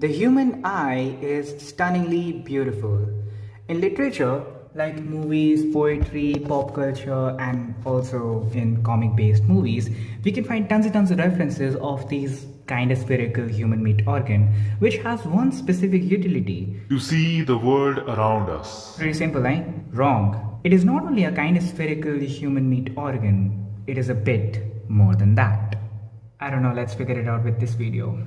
The human eye is stunningly beautiful. In literature, like movies, poetry, pop culture, and also in comic based movies, we can find tons and tons of references of these kind of spherical human meat organ, which has one specific utility. To see the world around us. Pretty simple, eh? Wrong. It is not only a kind of spherical human meat organ, it is a bit more than that. I don't know, let's figure it out with this video.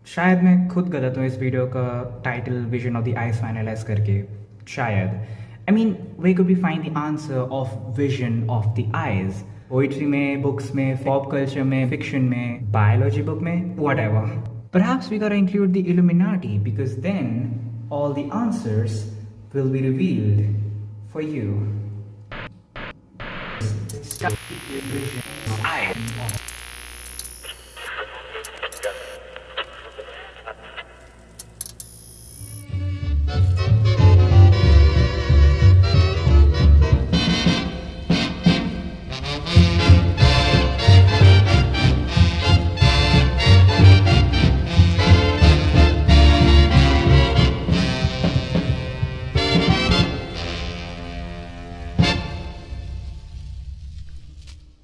शायद मैं खुद गलत हूँ इस video का title vision of the eyes finalise करके शायद I mean we could be find the answer of vision of the eyes poetry में बुक्स में पॉप कल्चर में फिक्शन में बायोलॉजी बुक में whatever perhaps we gotta include the illuminati because then all the answers will be revealed for you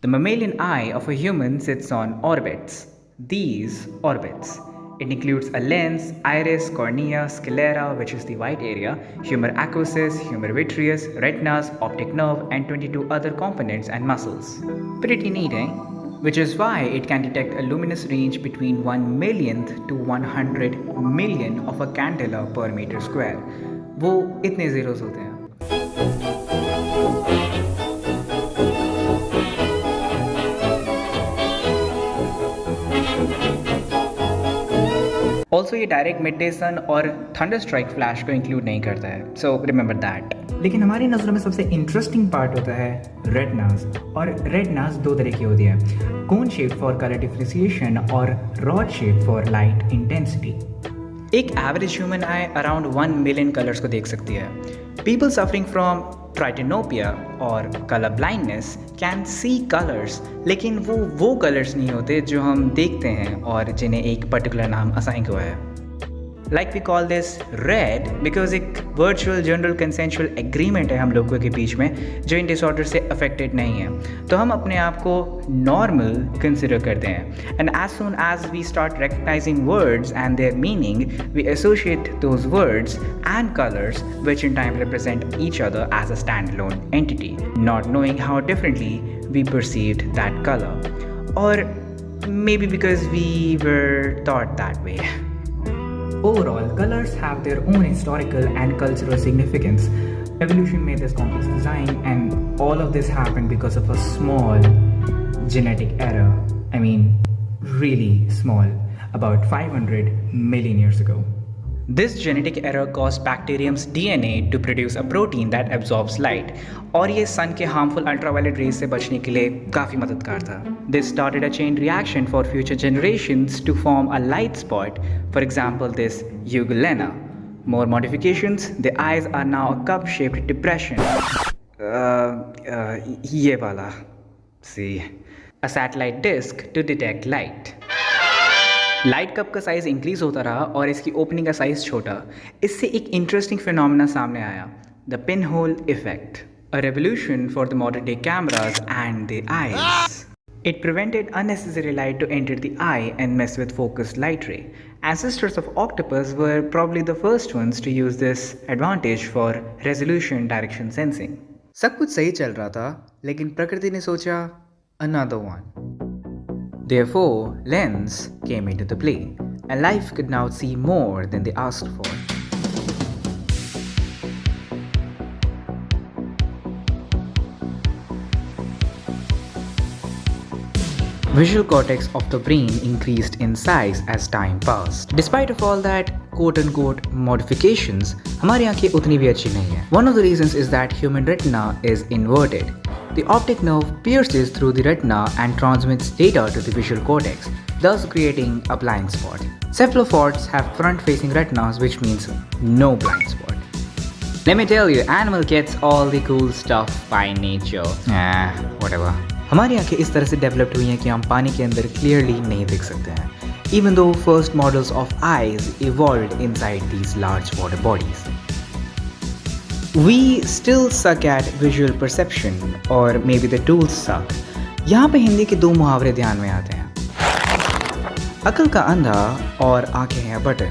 The mammalian eye of a human sits on orbits. These orbits. It includes a lens, iris, cornea, sclera, which is the white area, humor aquosis, humor vitreous, retinas, optic nerve, and 22 other components and muscles. Pretty neat, eh? Which is why it can detect a luminous range between 1 millionth to 100 million of a candela per meter square. वो इतने zeros होते हैं. Also ये direct mid day सन और thunder strike flash को include नहीं करता है सो रिमेंबर दैट लेकिन हमारी नज़रों में सबसे इंटरेस्टिंग पार्ट होता है रेटिनास और रेटिनास दो तरह की होती है cone shape for colour differentiation और rod shape for light intensity एक average human eye around 1 million colours को देख सकती है पीपल सफरिंग फ्रॉम ट्राइटेनोपिया और colour blindness can see colours लेकिन वो कलर्स नहीं होते जो हम देखते हैं और जिन्हें एक पर्टिकुलर नाम असाइन हुआ है like we call this red because एक वर्चुअल जनरल कंसेंशुअल एग्रीमेंट है हम लोगों के बीच में जो इन डिसऑर्डर से अफेक्टेड नहीं है तो हम अपने आप को नॉर्मल कंसिडर करते हैं and as soon as we start recognising words and their meaning we associate those words and colours which in time represent each other as a stand alone entity not knowing how differently we perceived that colour और maybe because we were thought that way Overall, colors have their own historical and cultural significance. Evolution made this complex design, and all of this happened because of a small genetic error. I mean, really small, about 500 million years ago. This genetic error caused bacterium's DNA to produce a protein that absorbs light, और ये सन के harmful ultraviolet rays से बचने के लिए काफ़ी मददगार था. This started a chain reaction for future generations to form a light spot. For example, this Euglena. More modifications. The eyes are now a cup-shaped depression. ये वाला. See, a satellite disk to detect light. Light cup का size increase होता रहा और इसकी opening का size छोटा इससे एक इंटरेस्टिंग फिनोमेना सामने आया the pin hole effect a revolution for the modern day cameras and the eyes It prevented unnecessary light to enter the eye and mess with focused light ray. Ancestors of octopus were probably the first ones to use this advantage for resolution direction sensing. सब कुछ सही चल रहा था लेकिन प्रकृति ने सोचा another one. Therefore, lens came into the play, and life could now see more than they asked for. Visual cortex of the brain increased in size as time passed. Despite of all that quote-unquote modifications, हमारी आंखें उतनी भी अच्छी नहीं हैं. One of the reasons is that human retina is inverted. The optic nerve pierces through the retina and transmits data to the visual cortex, thus creating a blind spot. Cephalopods have front-facing retinas, which means no blind spot. Let me tell you, animal gets all the cool stuff by nature. Whatever. हमारी आंखें इस तरह से developed हुई हैं कि हम पानी के अंदर क्लियरली नहीं देख सकते हैं. even though first models of eyes evolved inside these large water bodies. We still suck at visual perception, or maybe the tools suck. यहाँ पे हिंदी के दो मुहावरे ध्यान में आते हैं, अकल का अंधा और आंखें हैं बटन।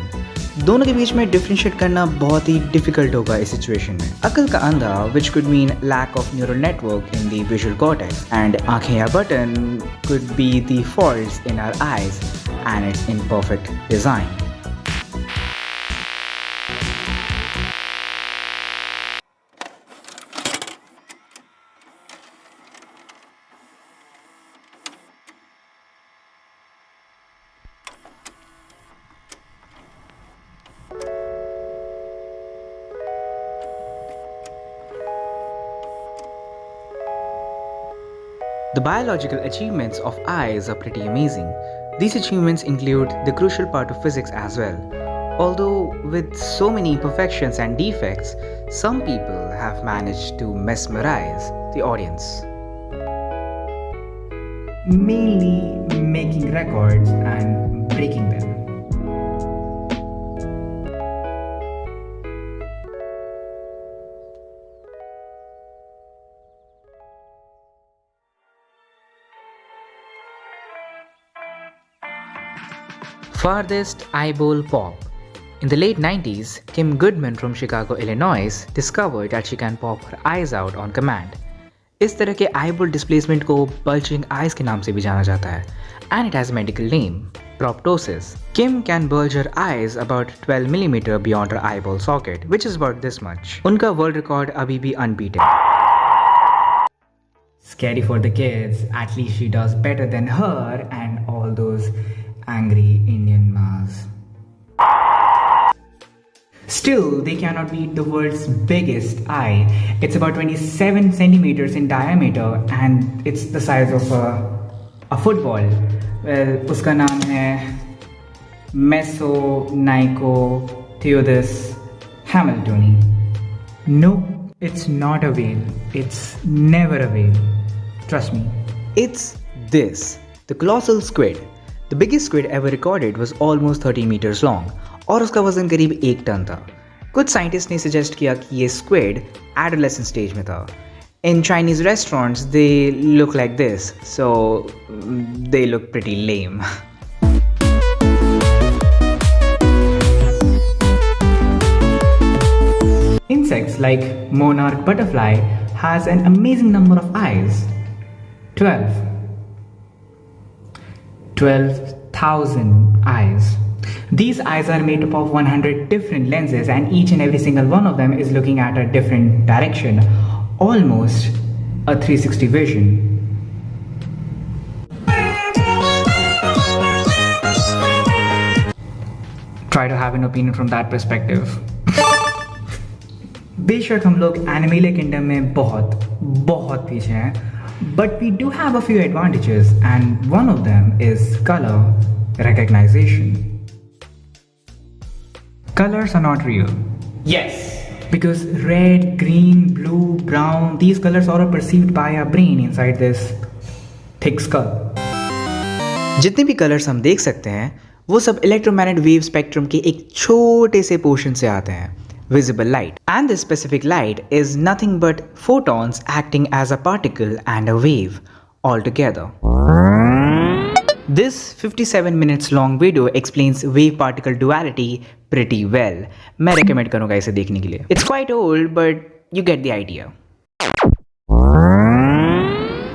दोनों के बीच में डिफरेंशिएट करना बहुत ही डिफिकल्ट होगा इस सिचुएशन में। अकल का अंधा which could mean lack of neural network in the visual cortex, and आंखें या button could be the faults in our eyes and its imperfect design. The biological achievements of eyes are pretty amazing. These achievements include the crucial part of physics as well. Although with so many imperfections and defects, some people have managed to mesmerize the audience. Mainly making records and breaking them. Farthest eyeball pop. In the late 90s, Kim Goodman from Chicago, Illinois discovered that she can pop her eyes out on command. इस तरह के eyeball displacement को bulging eyes के नाम से भी जाना जाता है, and it has a medical name, proptosis. Kim can bulge her eyes about 12 mm beyond her eyeball socket, which is about this much. उनका world record अभी भी unbeaten. Scary for the kids, at least she does better than her and all those angry Indian mas. Still, they cannot beat the world's biggest eye. It's about 27 centimeters in diameter and it's the size of a football. Well, uska naam hai Mesonychoteuthis hamiltoni. No, it's not a whale. It's never a whale. Trust me. It's this, the colossal squid. The biggest squid ever recorded was almost 30 meters long और उसका वजन करीब 1 ton था। कुछ scientist ने suggest किया कि ये स्क्विड एडोलेसेंट स्टेज में था। In Chinese restaurants, they look like this, so they look pretty lame. Insects like monarch butterfly has an amazing number of eyes. 12,000 eyes. These eyes are made up of 100 different lenses and each and every single one of them is looking at a different direction, almost a 360 vision. Try to have an opinion from that perspective. बेशक हम लोग animal kingdom में बहुत पीछे हैं, but we do have a few advantages and one of them is color recognition. Colors are not real. Yes. Because red, green, blue, brown, these colors are perceived by our brain inside this thick skull. जितने भी colours हम देख सकते हैं वो सब electromagnetic wave spectrum के एक छोटे से पोर्शन से आते हैं, visible light. And this specific light is nothing but photons acting as a particle and a wave altogether. This 57 minutes long video explains wave particle duality pretty well. मैं recommend करूँगा इसे देखने के लिए. It's quite old but you get the idea.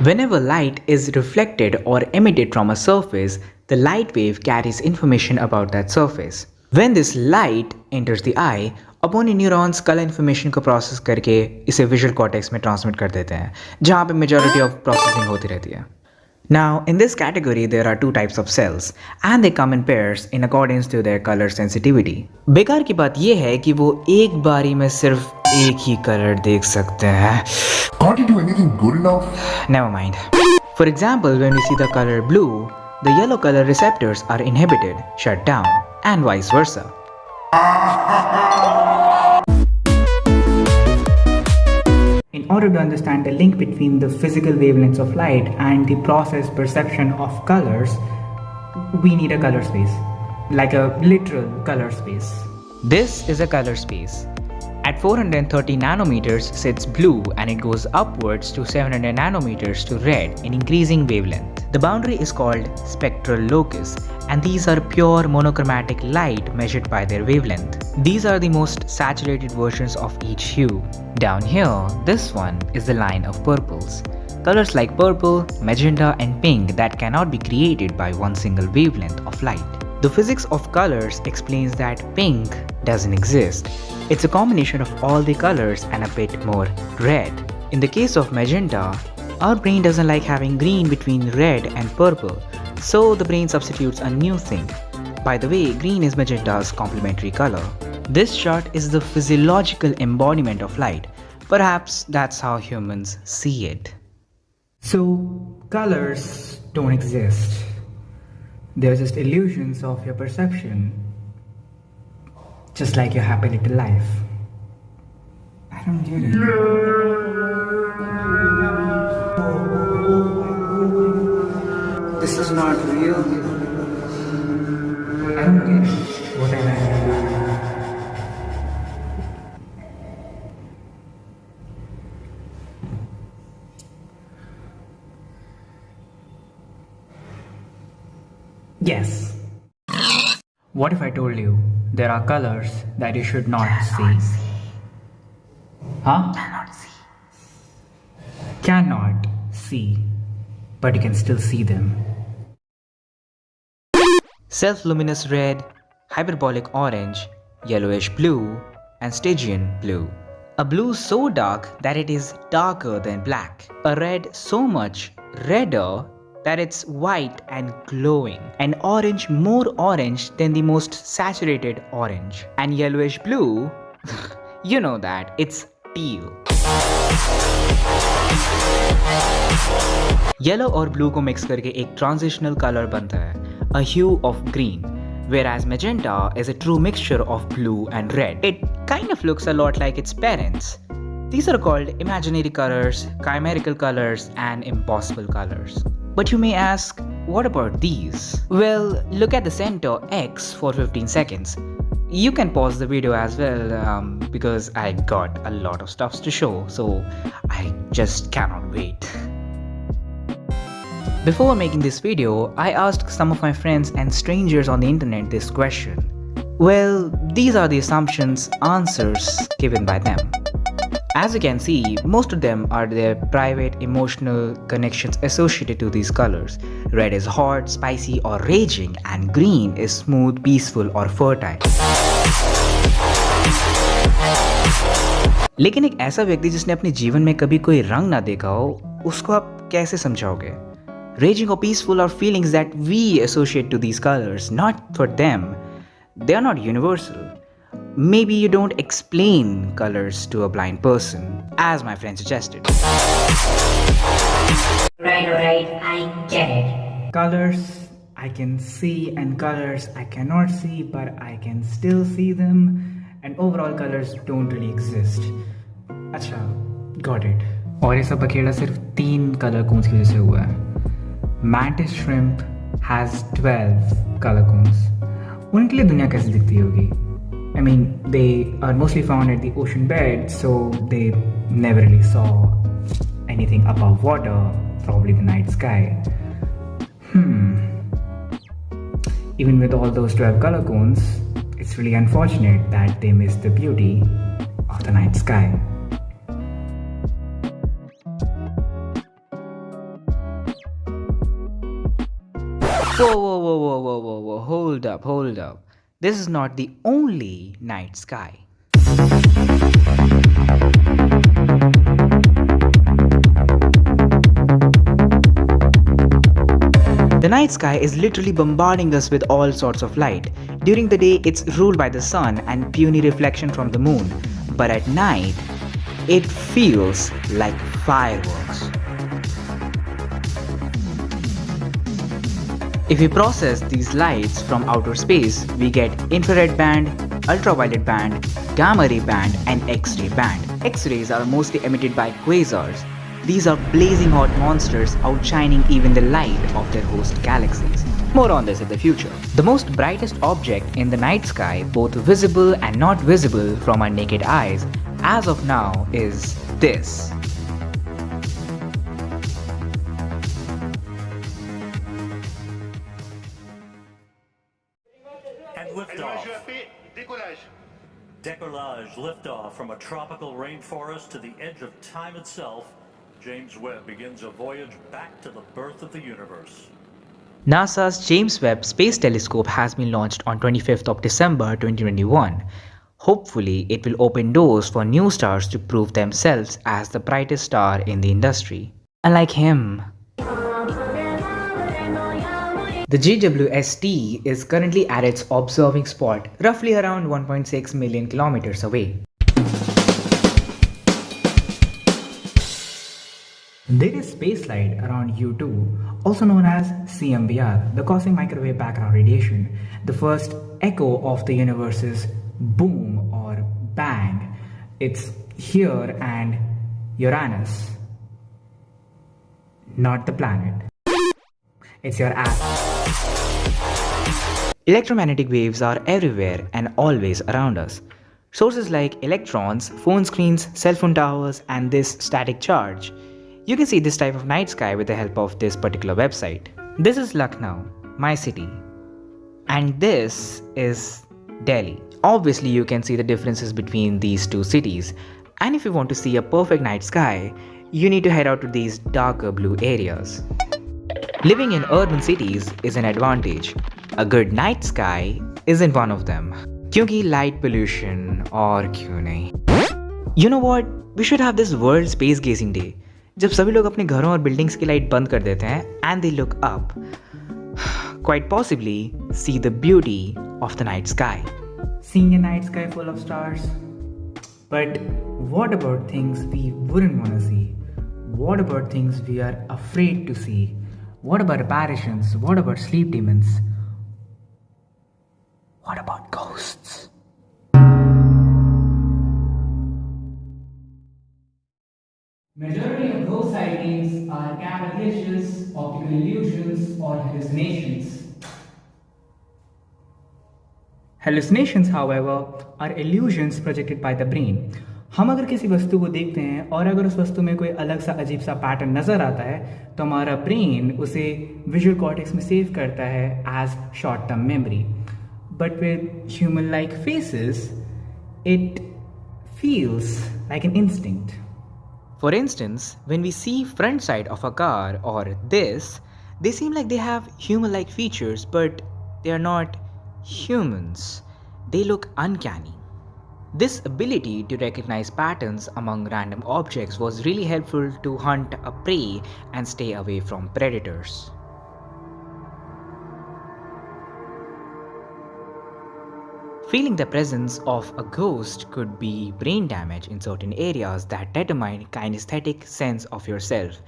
Whenever light is reflected or emitted from a surface, the light wave carries information about that surface. When this light enters the eye, upon neurons colour information को process करके इसे visual cortex में transmit कर देते हैं, जहाँ पे majority of processing होती रहती है. Now, in this category, there are two types of cells, and they come in pairs in accordance to their color sensitivity. बेकार की बात यह है कि वो एक बारी में सिर्फ एक ही कलर देख सकते हैं. Can't you do anything good enough? Never mind. For example, when we see the color blue, the yellow color receptors are inhibited, shut down, and vice versa. In order to understand the link between the physical wavelengths of light and the process perception of colors, we need a color space, like a literal color space. This is a color space. At 430 nanometers sits blue and it goes upwards to 700 nanometers to red in increasing wavelength. The boundary is called spectral locus, and these are pure monochromatic light measured by their wavelength. These are the most saturated versions of each hue. Down here, this one is the line of purples. Colors like purple, magenta and pink that cannot be created by one single wavelength of light. The physics of colors explains that pink doesn't exist. It's a combination of all the colors and a bit more red. In the case of magenta, our brain doesn't like having green between red and purple, so the brain substitutes a new thing. By the way, green is magenta's complementary color. This chart is the physiological embodiment of light. Perhaps that's how humans see it. So, colors don't exist. They're just illusions of your perception. Just like your happy little life. I don't get it. This is not real. I don't get it. What am I? Yes. What if I told you there are colors that you should not see? Huh? Cannot see. Cannot see, but you can still see them. Self-luminous red, hyperbolic orange, yellowish blue, and Stygian blue. A blue so dark that it is darker than black. A red so much redder that it's white and glowing. An orange more orange than the most saturated orange. And yellowish blue, you know that, it's teal. Yellow और blue को mix करके एक transitional color बनता है, a hue of green. Whereas magenta is a true mixture of blue and red. It kind of looks a lot like its parents. These are called imaginary colors, chimerical colors, and impossible colors. But you may ask, what about these? Well, look at the center X for 15 seconds. You can pause the video as well because I got a lot of stuffs to show, so I just cannot wait. Before making this video, I asked some of my friends and strangers on the internet this question. Well, these are the assumptions, answers given by them. As you can see, most of them are their private emotional connections associated to these colors. Red is hot, spicy or raging, and green is smooth, peaceful or fertile. लेकिन एक ऐसा व्यक्ति जिसने अपने जीवन में कभी कोई रंग ना देखा हो, उसको आप कैसे समझाओगे? Raging or peaceful are feelings that we associate to these colors, not for them. They are not universal. Maybe you don't explain colors to a blind person, as my friend suggested. Right, I get it. Colors I can see and colors I cannot see, but I can still see them. And overall colors don't really exist. अच्छा, got it. और ये सब बखेड़ा सिर्फ 3 color cones की वजह से हुआ है. Mantis shrimp has 12 color cones. उनके लिए दुनिया कैसे दिखती होगी? I mean, they are mostly found at the ocean bed, so they never really saw anything above water, probably the night sky. Even with all those 12 color cones, it's really unfortunate that they miss the beauty of the night sky. Whoa, hold up. This is not the only night sky. The night sky is literally bombarding us with all sorts of light. During the day, it's ruled by the sun and puny reflection from the moon. But at night, it feels like fireworks. If we process these lights from outer space, we get infrared band, ultraviolet band, gamma ray band, and X-ray band. X-rays are mostly emitted by quasars. These are blazing hot monsters outshining even the light of their host galaxies. More on this in the future. The most brightest object in the night sky, both visible and not visible from our naked eyes, as of now is this. And liftoff. Decollage liftoff from a tropical rainforest to the edge of time itself. James Webb begins a voyage back to the birth of the universe. NASA's James Webb Space Telescope has been launched on 25th of December 2021. Hopefully, it will open doors for new stars to prove themselves as the brightest star in the industry. Unlike him. The JWST is currently at its observing spot, roughly around 1.6 million kilometers away. There is spacelight around U2, also known as CMBR, the cosmic microwave background radiation, the first echo of the universe's boom or bang. It's here and Uranus, not the planet. It's your ass. Electromagnetic waves are everywhere and always around us. Sources like electrons, phone screens, cell phone towers, and this static charge. You can see this type of night sky with the help of this particular website. This is Lucknow, my city. And this is Delhi. Obviously, you can see the differences between these two cities. And if you want to see a perfect night sky, you need to head out to these darker blue areas. Living in urban cities is an advantage. A good night sky isn't one of them. क्योंकि light pollution और क्यों नहीं? You know what? We should have this World Space Gazing Day. जब सभी लोग अपने घरों और बिल्डिंग्स की लाइट बंद कर देते हैं and they look up, quite possibly see the beauty of the night sky. Seeing a night sky full of stars. But what about things we wouldn't want to see? What about things we are afraid to see? What about apparitions? What about sleep demons? What about ghosts? Majority of ghost sightings are camera glitches, optical illusions, or hallucinations. Hallucinations, however, are illusions projected by the brain. हम अगर किसी वस्तु को देखते हैं और अगर उस वस्तु में कोई अलग सा अजीब सा पैटर्न नज़र आता है तो हमारा ब्रेन उसे विजुअल कॉर्टेक्स में सेव करता है as short term memory. But with human like faces it feels like an instinct. For instance, when we see front side of a car or this, they seem like they have human-like features, but they are not humans. They look uncanny. This ability to recognize patterns among random objects was really helpful to hunt a prey and stay away from predators. Feeling the presence of a ghost could be brain damage in certain areas that determine kinesthetic sense of yourself,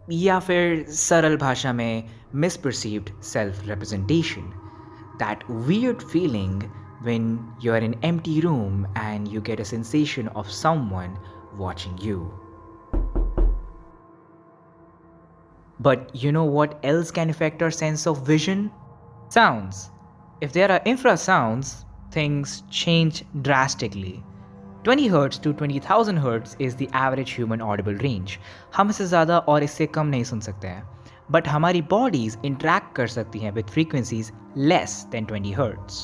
या फिर सरल भाषा में misperceived self-representation. That weird feeling when you're in an empty room and you get a sensation of someone watching you. But you know what else can affect our sense of vision? Sounds. If there are infrasounds, things change drastically. 20 Hz to 20,000 Hz is the average human audible range. हम इससे ज़्यादा और इससे कम नहीं सुन सकते हैं. But हमारी bodies interact कर सकती हैं with frequencies less than 20 Hz.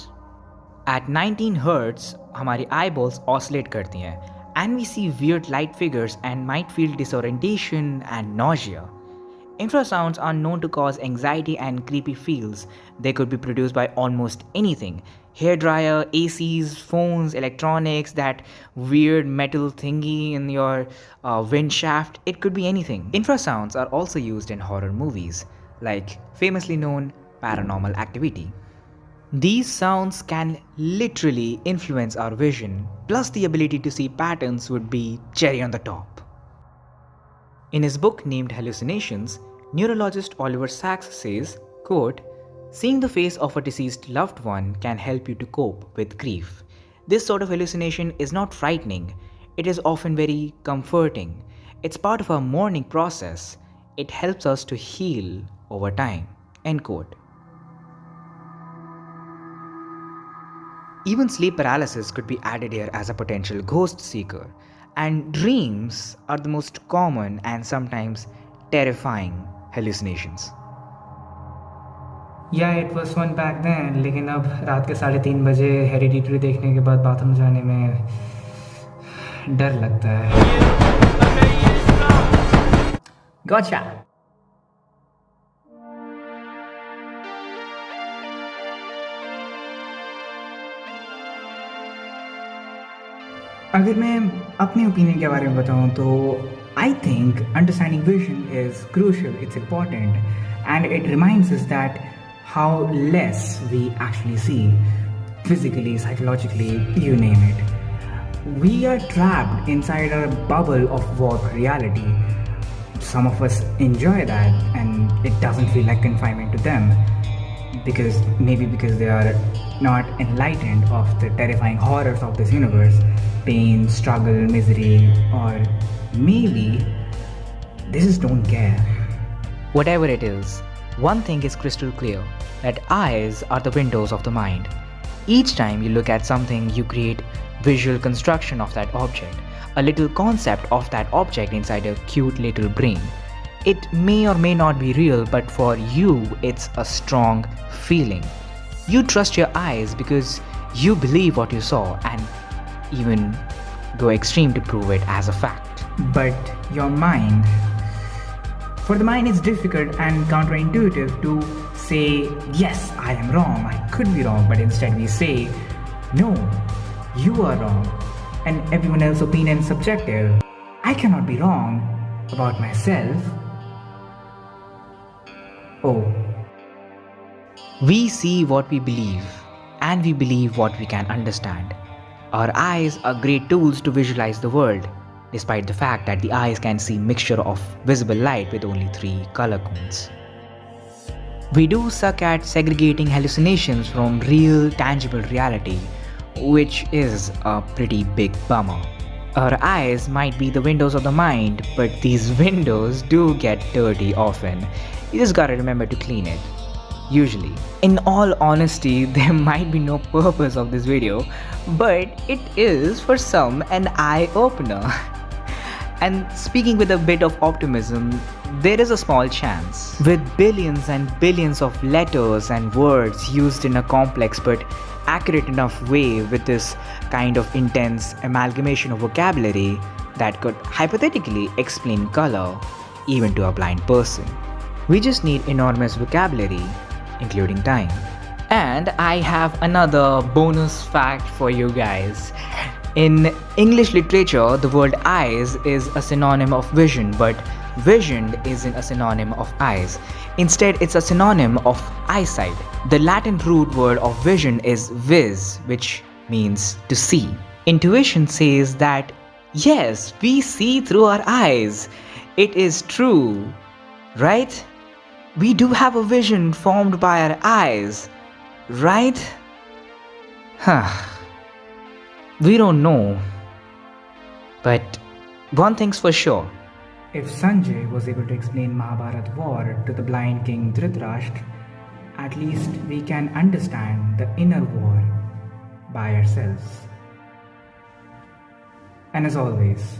At 19 Hz, हमारी eyeballs oscillate करती हैं and we see weird light figures and might feel disorientation and nausea. Infrasounds are known to cause anxiety and creepy feels. They could be produced by almost anything. Hairdryer, ACs, phones, electronics, that weird metal thingy in your wind shaft. It could be anything. Infrasounds are also used in horror movies, like famously known Paranormal Activity. These sounds can literally influence our vision, plus the ability to see patterns would be cherry on the top. In his book named Hallucinations, neurologist Oliver Sacks says, quote, "Seeing the face of a deceased loved one can help you to cope with grief. This sort of hallucination is not frightening. It is often very comforting. It's part of our mourning process. It helps us to heal over time. End quote. Even sleep paralysis could be added here as a potential ghost seeker. And dreams are the most common and sometimes terrifying hallucinations. Yeah it was fun back then, लेकिन अब रात के 3:30 बजे hereditary देखने के बाद bathroom जाने में डर लगता है. Gotcha! अगर मैं अपने ओपिनियन के बारे में बताऊं तो I think understanding vision is crucial, it's important, and it reminds us that how less we actually see, physically, psychologically, you name it. We are trapped inside a bubble of warped reality. Some of us enjoy that and it doesn't feel like confinement to them because they are not enlightened of the terrifying horrors of this universe, pain, struggle, misery, or maybe they just don't care. Whatever it is, one thing is crystal clear, that eyes are the windows of the mind. Each time you look at something, you create visual construction of that object, a little concept of that object inside a cute little brain. It may or may not be real, but for you, it's a strong feeling. You trust your eyes because you believe what you saw and even go extreme to prove it as a fact. But your mind, for the mind, it's difficult and counterintuitive to say, yes, I am wrong, I could be wrong, but instead we say, no, you are wrong, and everyone else's opinion is subjective. I cannot be wrong about myself. Oh. We see what we believe, and we believe what we can understand. Our eyes are great tools to visualize the world, despite the fact that the eyes can see mixture of visible light with only 3 color cones. We do suck at segregating hallucinations from real, tangible reality, which is a pretty big bummer. Our eyes might be the windows of the mind, but these windows do get dirty often. You just gotta remember to clean it. Usually. In all honesty, there might be no purpose of this video, but it is for some an eye-opener. And speaking with a bit of optimism, there is a small chance. With billions and billions of letters and words used in a complex but accurate enough way, with this kind of intense amalgamation of vocabulary that could hypothetically explain color even to a blind person. We just need enormous vocabulary, including time. And I have another bonus fact for you guys. In English literature, the word eyes is a synonym of vision, but vision isn't a synonym of eyes. Instead, it's a synonym of eyesight. The Latin root word of vision is vis, which means to see. Intuition says that, yes, we see through our eyes. It is true, right? We do have a vision formed by our eyes, right? We don't know. But one thing's for sure. If Sanjay was able to explain Mahabharat war to the blind king Dhritarashtra, at least we can understand the inner war by ourselves. And as always,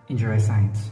enjoy science.